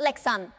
力神，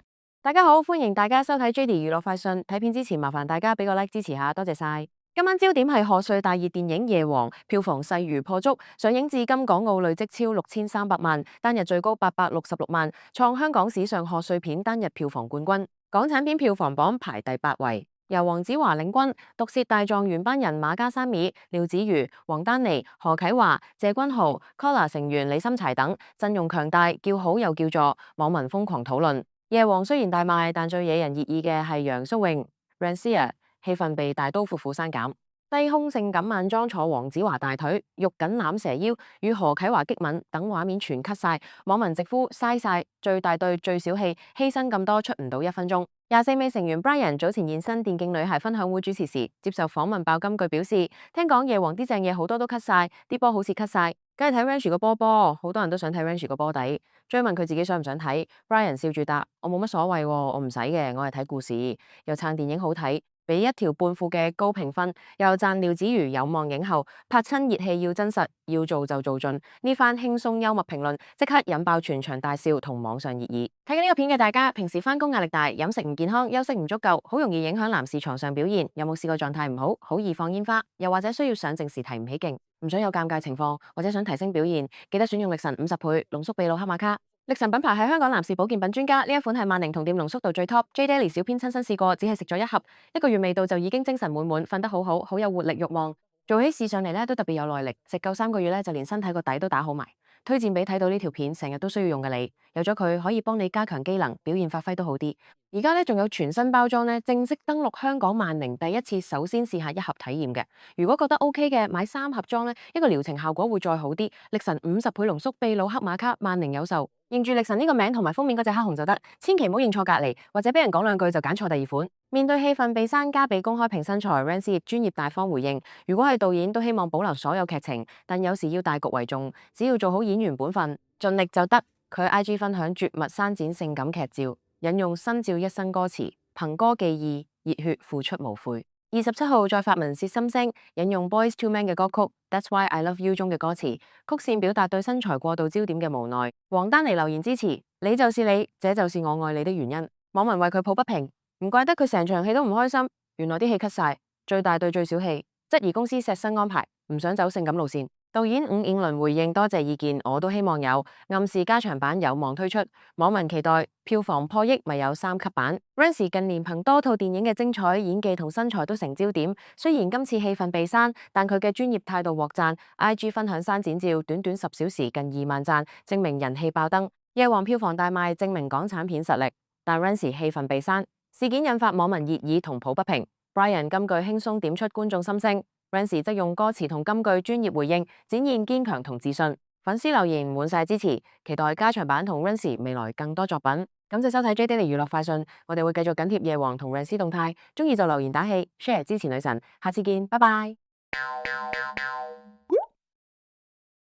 大家好，歡迎大家收睇 JD 娛樂快訊。睇片之前，麻煩大家俾個 like 支持下，多謝晒。今晚焦點係賀歲大熱電影《夜王》，票房勢如破竹，上映至今港澳累積超6300萬，單日最高866萬，創香港史上賀歲片單日票房冠軍。港產片票房榜排第8位，由黃子華領軍，毒舌大狀原班人馬加山米、廖子妤、王丹妮、何啟華、謝君豪、COLLAR 成員李心柴等陣容強大，叫好又叫座，網民瘋狂討論。夜王雖然大賣，但最惹人熱議嘅係楊蘇穎 Rancia 戲份被大刀闊斧刪減，低胸性感晚裝坐黃子華大腿，肉緊攬蛇腰，與何啟華激吻等畫面全 cut 晒，網民直呼嘥晒，最大對最小氣，犧牲咁多出唔到1分鐘。24味成員 Brian 早前現身電競女孩分享會主持時，接受訪問爆金句表示，聽講夜王啲正嘢好多都 cut 晒，啲波好似 cut 晒，梗係睇 Range 個波，好多人都想睇 Range 個波底。追問佢自己想唔想睇 ，Brian 笑住答：我冇乜所謂喎，我唔使嘅，我係睇故事，又撐電影好睇。俾1條半副嘅高評分，又讚廖子妤有望影后，拍親熱戲要真實，要做就做盡。呢番輕鬆幽默評論即刻引爆全場大笑同網上熱議。睇緊呢個片嘅大家，平時返工壓力大，飲食唔健康，休息唔足夠，好容易影響男士床上表現。有冇試過狀態唔好，好易放煙花，又或者需要上正時提唔起勁，唔想有尷尬情況，或者想提升表現，記得選用力神50倍濃縮秘魯黑馬卡。力神品牌係香港男士保健品專家，呢一款係萬寧同店濃縮度最 top。J Daily 小編親身試過，只係食咗1盒，1個月未到就已經精神滿滿，瞓得好好，好有活力慾望，做起事上嚟咧都特別有耐力。食夠3個月咧就連身體個底都打好埋。推薦俾睇到呢條片成日都需要用嘅你，有咗佢可以幫你加強機能，表現發揮都好啲。而家咧仲有全新包裝咧，正式登陸香港萬寧，第一次首先試下1盒體驗嘅。如果覺得 OK 嘅，買3盒裝咧，一個療程效果會再好啲。力神50倍濃縮秘魯黑馬卡，萬寧有售。認住力神呢個名同埋封面嗰隻黑熊就得，千祈唔好認錯隔離，或者俾人講兩句就揀錯第2款。面對戲份被刪加被公開評身材 ，Rancia 亦專業大方回應：如果係導演都希望保留所有劇情，但有時要大局為重，只要做好演員本分，盡力就得。佢 IG 分享絕密刪剪性感劇照，引用新照一生歌詞，憑歌寄意，熱血付出無悔。27號再發文泄心聲，引用 Boys II Men 嘅歌曲 That's Why I Love You 中嘅歌詞，曲線表達對身材過度焦點嘅無奈。王丹妮留言支持，你就是你，這就是我愛你的原因。網民為佢抱不平，唔怪得佢成場戲都唔開心，原來啲戲 cut 晒，最大對最小氣，質疑公司錫身安排，唔想走性感路線。導演伍詠麟回應多謝意見，我都希望有，暗示加長版有望推出，網民期待票房破億咪有3級版。Rancia 近年憑多套電影嘅精彩演技同身材都成焦點，雖然今次戲份被刪，但佢嘅專業態度獲讚。IG 分享刪剪照，短短10小時近2萬讚，證明人氣爆燈。夜王票房大賣，證明港產片實力。但 Rancia 戲份被刪，事件引發網民熱議同抱不平。Brian 金句輕鬆點出觀眾心聲。Rancia 則用歌詞同金句專業回應，展現堅強同自信。粉絲留言滿晒支持，期待加長版同 Rancia 未來更多作品。感謝收睇 JDaily 娛樂快訊，我哋會繼續緊貼夜王同 Rancia 動態，鍾意就留言打氣 ，share 支持女神。下次見，拜拜。